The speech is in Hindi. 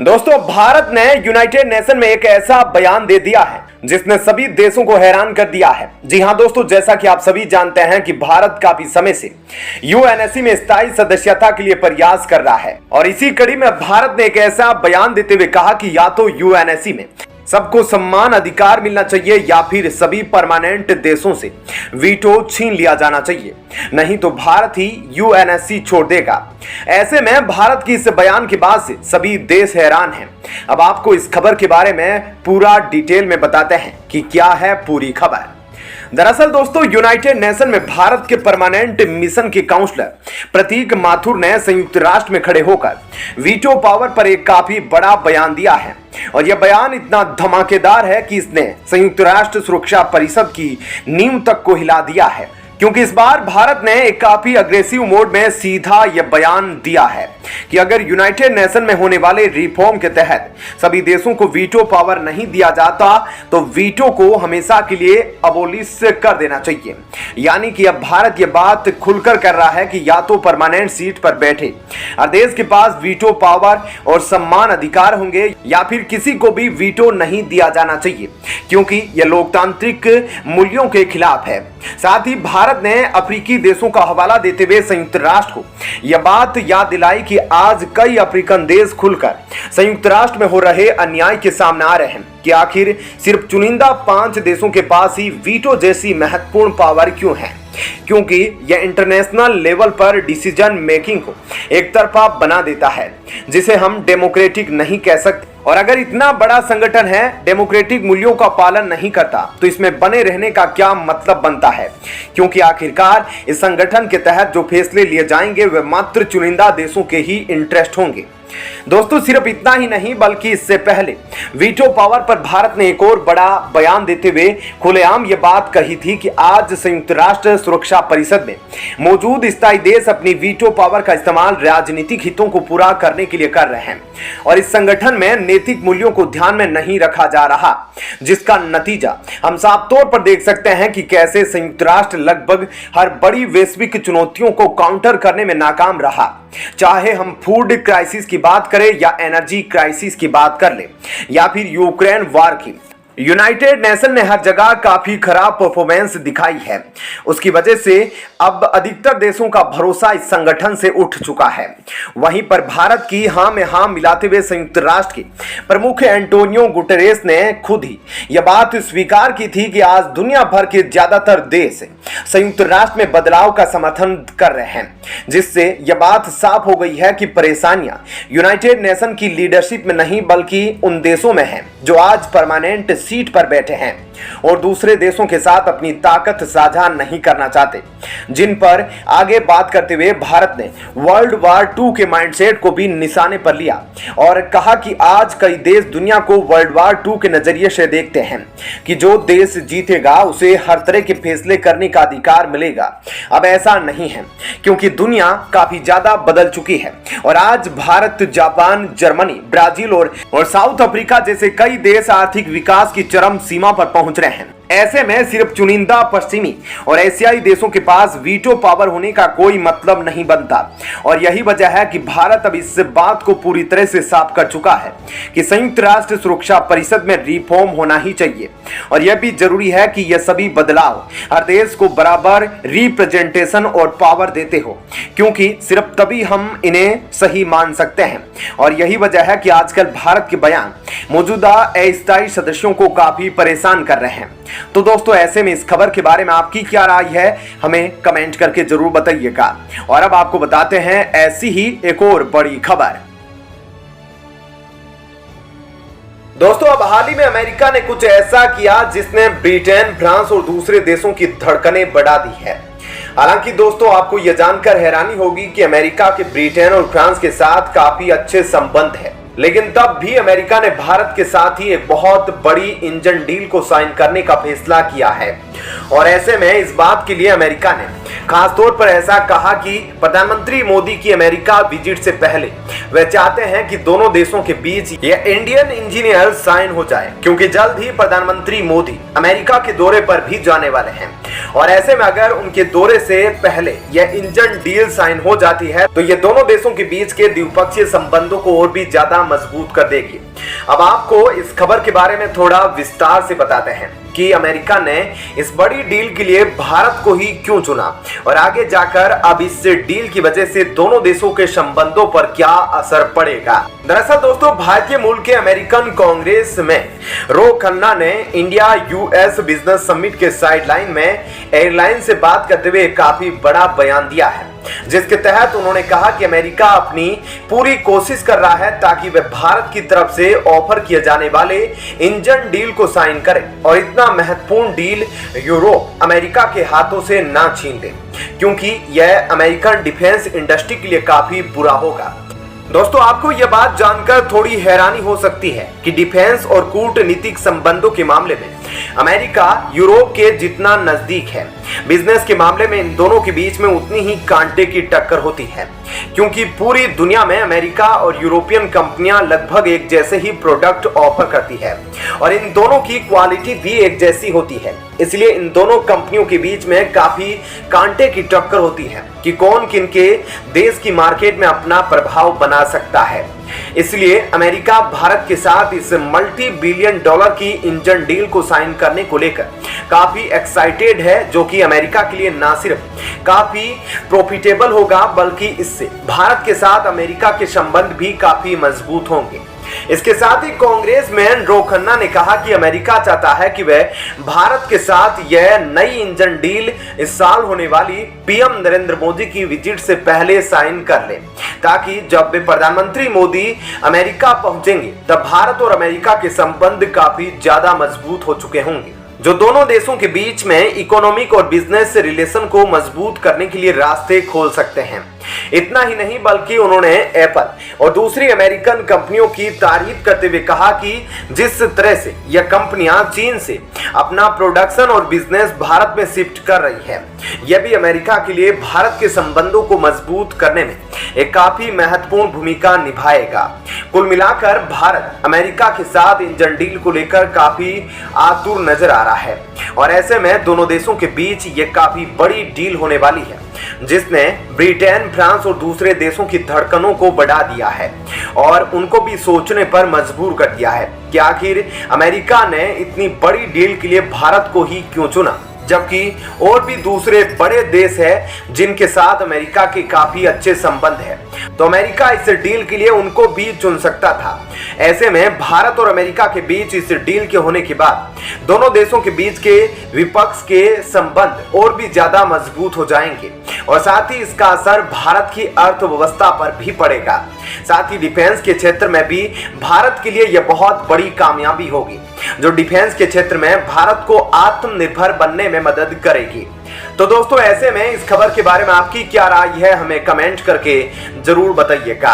दोस्तों, भारत ने यूनाइटेड नेशन में एक ऐसा बयान दे दिया है जिसने सभी देशों को हैरान कर दिया है। जी हां दोस्तों, जैसा कि आप सभी जानते हैं कि भारत काफी समय से यूएनएससी में स्थायी सदस्यता के लिए प्रयास कर रहा है और इसी कड़ी में भारत ने एक ऐसा बयान देते हुए कहा कि या तो यूएनएससी में सबको समान अधिकार मिलना चाहिए या फिर सभी परमानेंट देशों से वीटो छीन लिया जाना चाहिए, नहीं तो भारत ही यूएनएससी छोड़ देगा। ऐसे में भारत की इस बयान के बाद से सभी देश हैरान हैं। अब आपको इस खबर के बारे में पूरा डिटेल में बताते हैं कि क्या है पूरी खबर। दरअसल दोस्तों, यूनाइटेड नेशन में भारत के परमानेंट मिशन के काउंसलर प्रतीक माथुर ने संयुक्त राष्ट्र में खड़े होकर वीटो पावर पर एक काफी बड़ा बयान दिया है और यह बयान इतना धमाकेदार है कि इसने संयुक्त राष्ट्र सुरक्षा परिषद की नींव तक को हिला दिया है, क्योंकि इस बार भारत ने एक काफी अग्रेसिव मोड में सीधा यह बयान दिया है कि अगर यूनाइटेड नेशन में होने वाले रिफॉर्म के तहत सभी देशों को वीटो पावर नहीं दिया जाता तो वीटो को हमेशा के लिए अबोलिश कर देना चाहिए। यानी कि अब भारत यह बात खुलकर कर रहा है कि या तो परमानेंट सीट पर बैठे हर देश के पास वीटो पावर और सम्मान अधिकार होंगे या फिर किसी को भी वीटो नहीं दिया जाना चाहिए, क्योंकि यह लोकतांत्रिक मूल्यों के खिलाफ है। साथ ही भारत ने अफ्रीकी देशों का हवाला देते हुए संयुक्त राष्ट्र को यह बात याद दिलाई कि आज कई अफ्रीकन देश खुलकर संयुक्त राष्ट्र में हो रहे अन्याय के सामने आ रहे हैं कि आखिर सिर्फ चुनिंदा 5 देशों के पास ही वीटो जैसी महत्वपूर्ण पावर क्यों है, क्योंकि यह इंटरनेशनल लेवल पर डिसीजन मेकिंग को एक तरफा बना देता है, जिसे हम डेमोक्रेटिक नहीं कह सकते। और अगर इतना बड़ा संगठन है डेमोक्रेटिक मूल्यों का पालन नहीं करता तो इसमें बने रहने का क्या मतलब बनता है, क्योंकि आखिरकार इस संगठन के तहत जो फैसले लिए जाएंगे वे मात्र चुनिंदा देशों के ही इंटरेस्ट होंगे। दोस्तों, सिर्फ इतना ही नहीं बल्कि इससे पहले वीटो पावर पर भारत ने एक और बड़ा बयान देते हुए खुलेआम यह बात कही थी कि आज संयुक्त राष्ट्र सुरक्षा परिषद में मौजूद स्थायी देश अपनी वीटो पावर का इस्तेमाल राजनीतिक हितों को पूरा करने के लिए कर रहे हैं और इस संगठन में नैतिक मूल्यों को ध्यान में नहीं रखा जा रहा, जिसका नतीजा हम साफ तौर पर देख सकते हैं कि कैसे संयुक्त राष्ट्र लगभग हर बड़ी वैश्विक चुनौतियों को काउंटर करने में नाकाम रहा, चाहे हम फूड क्राइसिस की बात करें या एनर्जी क्राइसिस की बात कर ले या फिर यूक्रेन वॉर की। यूनाइटेड नेशन ने हर जगह काफी खराब परफॉर्मेंस दिखाई है। उसकी वजह से अब अधिकतर देशों का भरोसा इस संगठन से उठ चुका है। वहीं पर भारत की हां में हां मिलाते हुए संयुक्त राष्ट्र के प्रमुख एंटोनियो गुटेरेस ने खुद ही यह बात स्वीकार की थी कि आज दुनिया भर के ज्यादातर देश संयुक्त राष्ट्र में बदलाव का समर्थन कर रहे हैं, जिससे यह बात साफ हो गई है कि परेशानियां यूनाइटेड नेशन की लीडरशिप में नहीं बल्कि उन देशों में है जो आज परमानेंट सीट पर बैठे हैं और दूसरे देशों के साथ अपनी ताकत साझा नहीं करना चाहते, जिन पर आगे बात करते हुए भारत ने वर्ल्ड वॉर 2 के माइंडसेट को भी निशाने पर लिया और कहा कि आज कई देश दुनिया को वर्ल्ड वॉर 2 के नजरिए से देखते हैं कि जो देश जीतेगा उसे हर तरह के फैसले करने का अधिकार मिलेगा। अब ऐसा नहीं है, क्योंकि दुनिया काफी ज्यादा बदल चुकी है और आज भारत, जापान, जर्मनी, ब्राजील और साउथ अफ्रीका जैसे कई देश आर्थिक विकास की चरम सीमा पर पहुंच रहे हैं। ऐसे में सिर्फ चुनिंदा पश्चिमी और एशियाई देशों के पास वीटो पावर होने का कोई मतलब नहीं बनता और यही वजह है कि भारत अब इस बात को पूरी तरह से साफ कर चुका है कि संयुक्त राष्ट्र सुरक्षा परिषद में रिफॉर्म होना ही चाहिए और यह भी जरूरी है कि यह सभी बदलाव हर देश को बराबर रिप्रेजेंटेशन और पावर देते हो, क्योंकि सिर्फ तभी हम इन्हें सही मान सकते हैं। और यही वजह है कि आजकल भारत के बयान मौजूदा अस्थायी सदस्यों को काफी परेशान कर रहे हैं। तो दोस्तों, ऐसे में इस खबर के बारे में आपकी क्या राय है, हमें कमेंट करके जरूर बताइएगा। और अब आपको बताते हैं ऐसी ही एक और बड़ी खबर। दोस्तों, अब हाल ही में अमेरिका ने कुछ ऐसा किया जिसने ब्रिटेन, फ्रांस और दूसरे देशों की धड़कनें बढ़ा दी है। हालांकि दोस्तों, आपको यह जानकर हैरानी होगी कि अमेरिका के ब्रिटेन और फ्रांस के साथ काफी अच्छे संबंध है, लेकिन तब भी अमेरिका ने भारत के साथ ही एक बहुत बड़ी इंजन डील को साइन करने का फैसला किया है। और ऐसे में इस बात के लिए अमेरिका ने खास तौर पर ऐसा कहा कि प्रधानमंत्री मोदी की अमेरिका विजिट से पहले वे चाहते हैं कि दोनों देशों के बीच यह इंडियन इंजीनियर साइन हो जाए, क्योंकि जल्द ही प्रधानमंत्री मोदी अमेरिका के दौरे पर भी जाने वाले हैं और ऐसे में अगर उनके दौरे से पहले यह इंजन डील साइन हो जाती है तो ये दोनों देशों के बीच के द्विपक्षीय संबंधों को और भी ज्यादा ज्यादा मजबूत कर देगी। अब आपको इस खबर के बारे में थोड़ा विस्तार से बताते हैं कि अमेरिका ने इस बड़ी डील के लिए भारत को ही क्यों चुना और आगे जाकर अब इस डील की वजह से दोनों देशों के संबंधों पर क्या असर पड़ेगा। दरअसल दोस्तों, भारतीय मूल के अमेरिकन कांग्रेस में रो खन्ना ने इंडिया यूएस बिजनेस समिट के साइडलाइन में एयरलाइन से बात करते हुए काफी बड़ा बयान दिया है, जिसके तहत उन्होंने कहा कि अमेरिका अपनी पूरी कोशिश कर रहा है ताकि वह भारत की तरफ से ऑफर किए जाने वाले इंजन डील को साइन करे और इतना महत्वपूर्ण डील यूरोप अमेरिका के हाथों से ना छीन ले, क्योंकि यह अमेरिकन डिफेंस इंडस्ट्री के लिए काफी बुरा होगा। दोस्तों, आपको यह बात जानकर थोड़ी हैरानी हो सकती है कि डिफेंस और कूटनीतिक संबंधों के मामले में अमेरिका यूरोप के जितना नजदीक है, बिजनेस के मामले में इन दोनों के बीच में उतनी ही कांटे की टक्कर होती है, क्योंकि पूरी दुनिया में अमेरिका और यूरोपियन कंपनियां लगभग एक जैसे ही प्रोडक्ट ऑफर करती है और इन दोनों की क्वालिटी भी एक जैसी होती है। इसलिए इन दोनों कंपनियों के बीच में काफी कांटे की टक्कर होती है कि कौन किन के देश की मार्केट में अपना प्रभाव बना सकता है। इसलिए अमेरिका भारत के साथ इस मल्टी बिलियन डॉलर की इंजन डील को साइन करने को लेकर काफी एक्साइटेड है, जो कि अमेरिका के लिए ना सिर्फ काफी प्रॉफिटेबल होगा बल्कि इससे भारत के साथ अमेरिका के संबंध भी काफी मजबूत होंगे। इसके साथ ही कांग्रेसमैन रो खन्ना ने कहा कि अमेरिका चाहता है कि वह भारत के साथ यह नई इंजन डील इस साल होने वाली पीएम नरेंद्र मोदी की विजिट से पहले साइन कर ले, ताकि जब वे प्रधानमंत्री मोदी अमेरिका पहुंचेंगे तब भारत और अमेरिका के संबंध काफी ज्यादा मजबूत हो चुके होंगे, जो दोनों देशों के बीच में इकोनॉमिक और बिजनेस रिलेशन को मजबूत करने के लिए रास्ते खोल सकते हैं। इतना ही नहीं बल्कि उन्होंने एप्पल और दूसरी अमेरिकन कंपनियों की तारीफ करते हुए कहा कि जिस तरह से यह कंपनियां चीन से अपना प्रोडक्शन और बिजनेस भारत में शिफ्ट कर रही है, यह भी अमेरिका के लिए भारत के संबंधों को मजबूत करने में एक काफी महत्वपूर्ण भूमिका निभाएगा। कुल मिलाकर भारत अमेरिका के साथ इंजन डील को लेकर काफी आतुर नजर आ रहा है और ऐसे में दोनों देशों के बीच यह काफी बड़ी डील होने वाली है, जिसने ब्रिटेन, फ्रांस और दूसरे देशों की धड़कनों को बढ़ा दिया है और उनको भी सोचने पर मजबूर कर दिया है कि आखिर अमेरिका ने इतनी बड़ी डील के लिए भारत को ही क्यों चुना, जबकि और भी दूसरे बड़े देश हैं जिनके साथ अमेरिका के काफी अच्छे संबंध हैं, तो अमेरिका इस डील के लिए उनको भी चुन सकता था। ऐसे में भारत और अमेरिका के बीच इस डील के होने के बाद दोनों देशों के बीच के विपक्ष के संबंध और भी ज्यादा मजबूत हो जाएंगे और साथ ही इसका असर भारत की अर्थव्यवस्था पर भी पड़ेगा। साथ ही डिफेंस के क्षेत्र में भी भारत के लिए यह बहुत बड़ी कामयाबी होगी, जो डिफेंस के क्षेत्र में भारत को आत्मनिर्भर बनने में मदद करेगी। तो दोस्तों, ऐसे में इस खबर के बारे में आपकी क्या राय है, हमें कमेंट करके जरूर बताइएगा।